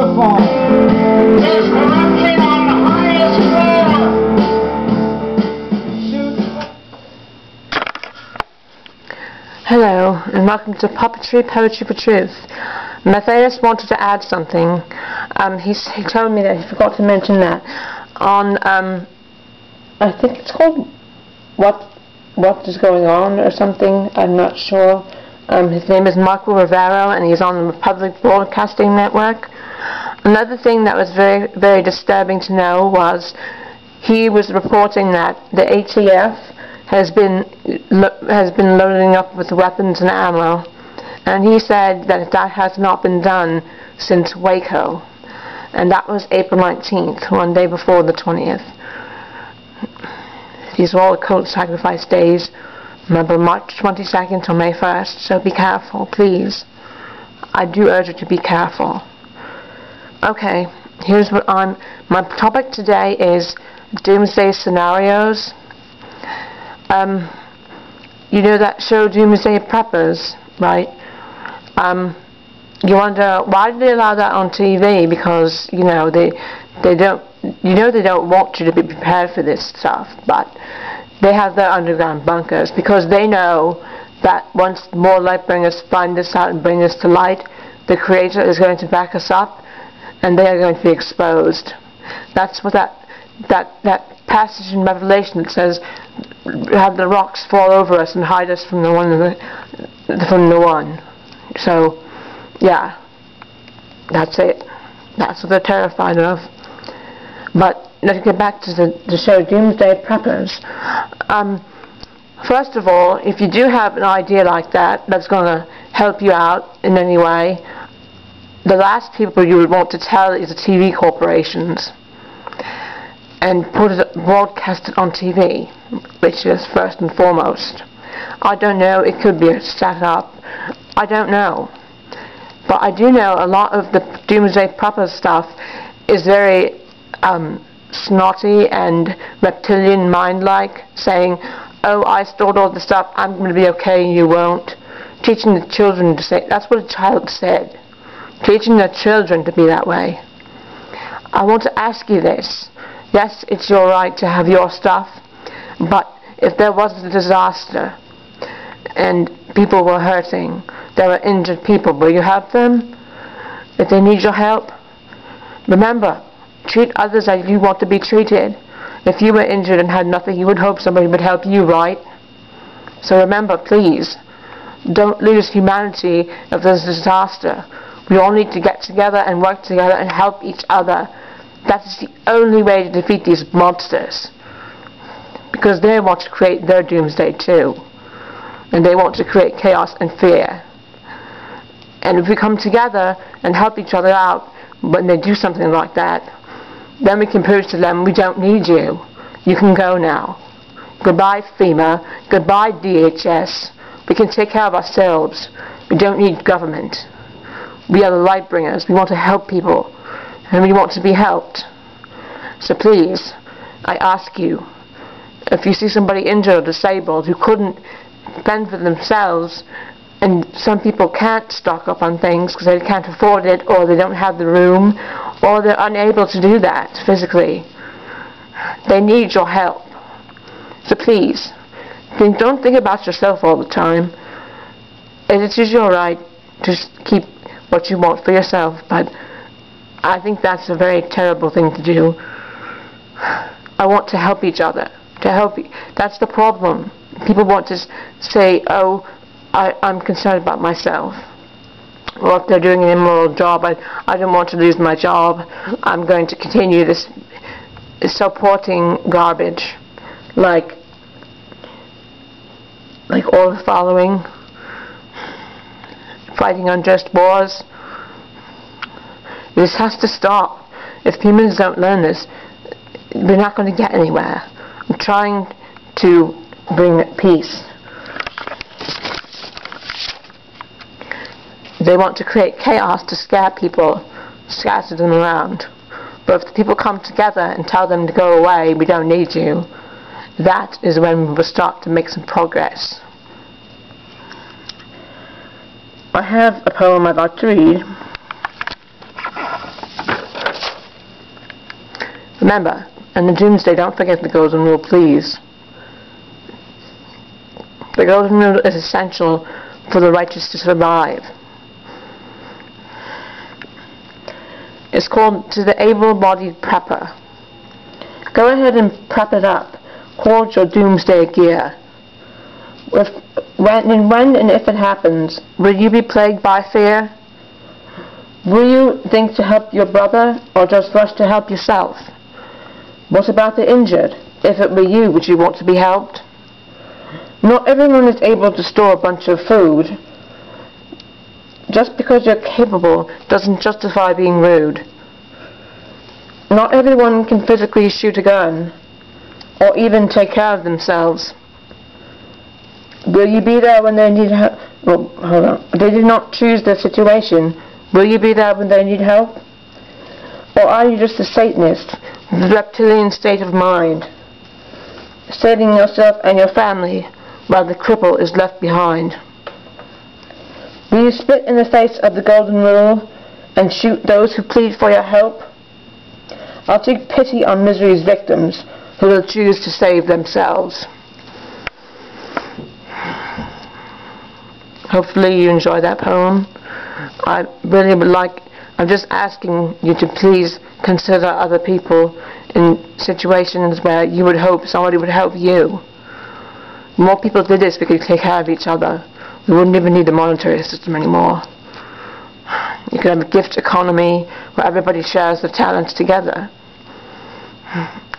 beautiful. There's corruption on the highest floor. Hello, and welcome to Puppetry, Poetry for Truth. Matthias wanted to add something. He told me that he forgot to mention that on, I think it's called What is Going On or something, I'm not sure. His name is Marco Rivero, and he's on the Republic Broadcasting Network. Another thing that was very, very disturbing to know was he was reporting that the ATF has been loading up with weapons and ammo, and he said that that has not been done since Waco, and that was April 19th, one day before the 20th. These are all the cult sacrifice days. Remember, March 22nd till May 1st, so be careful, please. I do urge you to be careful. Okay, here's what my topic today is doomsday scenarios. You know that show Doomsday Preppers, right? You wonder why do they allow that on TV? Because they don't want you to be prepared for this stuff, but they have their underground bunkers because they know that once more light bringers find this out and bring this to light, the Creator is going to back us up, and they are going to be exposed. That's what that passage in Revelation that says, "Have the rocks fall over us and hide us from the one." So, yeah, that's it. That's what they're terrified of. But let's get back to the show Doomsday Preppers. First of all, if you do have an idea like that that's going to help you out in any way, the last people you would want to tell is the TV corporations, and broadcast it on TV, which is first and foremost. I don't know, it could be a setup, I don't know. But I do know a lot of the Doomsday Prepper stuff is very snotty and reptilian mind-like, saying, "Oh, I stored all the stuff, I'm going to be okay and you won't." Teaching the children to say, that's what a child said. Teaching their children to be that way. I want to ask you this. Yes, it's your right to have your stuff, but if there was a disaster and people were hurting, there were injured people, will you help them? If they need your help, remember, treat others as you want to be treated. If you were injured and had nothing, you would hope somebody would help you, right? So remember, please, don't lose humanity if there's a disaster. We all need to get together and work together and help each other. That is the only way to defeat these monsters. Because they want to create their doomsday too. And they want to create chaos and fear. And if we come together and help each other out when they do something like that, then we can prove to them, we don't need you. You can go now. Goodbye FEMA. Goodbye DHS. We can take care of ourselves. We don't need government. We are the light bringers. We want to help people. And we want to be helped. So please, I ask you, if you see somebody injured or disabled who couldn't fend for themselves, and some people can't stock up on things because they can't afford it, or they don't have the room, or they're unable to do that physically, they need your help. So please, don't think about yourself all the time. It is your right to keep what you want for yourself, but I think that's a very terrible thing to do. I want to help each other. That's the problem. People want to say, "Oh, I'm concerned about myself." Or if they're doing an immoral job, I don't want to lose my job. I'm going to continue this supporting garbage, like all the following: fighting unjust wars. This has to stop. If humans don't learn this, we're not going to get anywhere. I'm trying to bring peace. They want to create chaos to scare people, scatter them around. But if the people come together and tell them to go away, we don't need you, that is when we will start to make some progress. I have a poem I'd like to read. Remember, in the doomsday, don't forget the golden rule, please. The golden rule is essential for the righteous to survive. It's called to the able-bodied prepper. Go ahead and prep it up. Hold your doomsday gear. When and if it happens, will you be plagued by fear? Will you think to help your brother, or just rush to help yourself? What about the injured? If it were you, would you want to be helped? Not everyone is able to store a bunch of food. Just because you're capable doesn't justify being rude. Not everyone can physically shoot a gun, or even take care of themselves. Will you be there when they need help? Well, hold on. They did not choose the situation. Will you be there when they need help? Or are you just a Satanist, the reptilian state of mind, saving yourself and your family while the cripple is left behind? Will you spit in the face of the golden rule and shoot those who plead for your help? I'll take pity on misery's victims who will choose to save themselves. Hopefully you enjoy that poem. I really would like, I'm just asking you to please consider other people in situations where you would hope somebody would help you. The more people did this, we could take care of each other. We wouldn't even need the monetary system anymore. You could have a gift economy where everybody shares the talents together.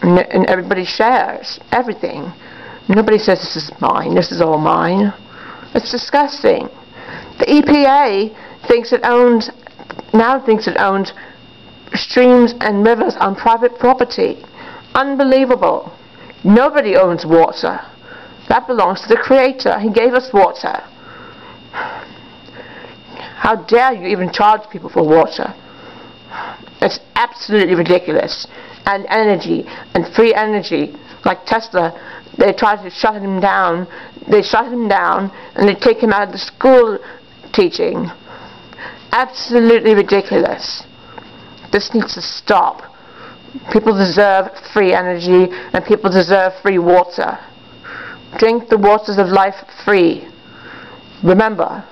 And everybody shares everything. Nobody says this is mine, this is all mine. It's disgusting. The EPA thinks it owns streams and rivers on private property. Unbelievable. Nobody owns water. That belongs to the Creator. He gave us water. How dare you even charge people for water? It's absolutely ridiculous. And energy, and free energy, like Tesla, they tried to shut him down. They shut him down, and they take him out of the school teaching. Absolutely ridiculous. This needs to stop. People deserve free energy, and people deserve free water. Drink the waters of life free. Remember,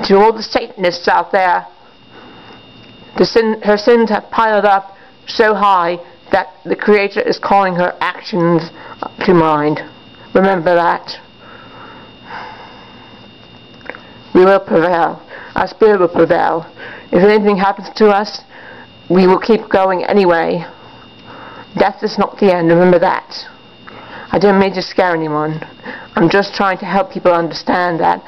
to all the Satanists out there, her sins have piled up so high that the Creator is calling her actions to mind. Remember that. We will prevail. Our spirit will prevail. If anything happens to us, we will keep going anyway. Death is not the end. Remember that. I don't mean to scare anyone. I'm just trying to help people understand that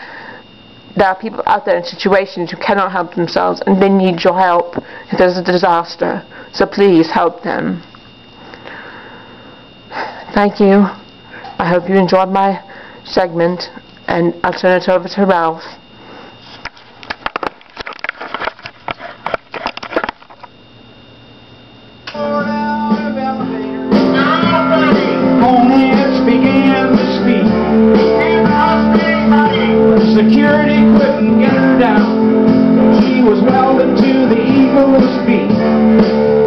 there are people out there in situations who cannot help themselves, and they need your help if there's a disaster. So please help them. Thank you. I hope you enjoyed my segment, and I'll turn it over to Ralph. Security couldn't get her down. She was welded to the eagle's beak.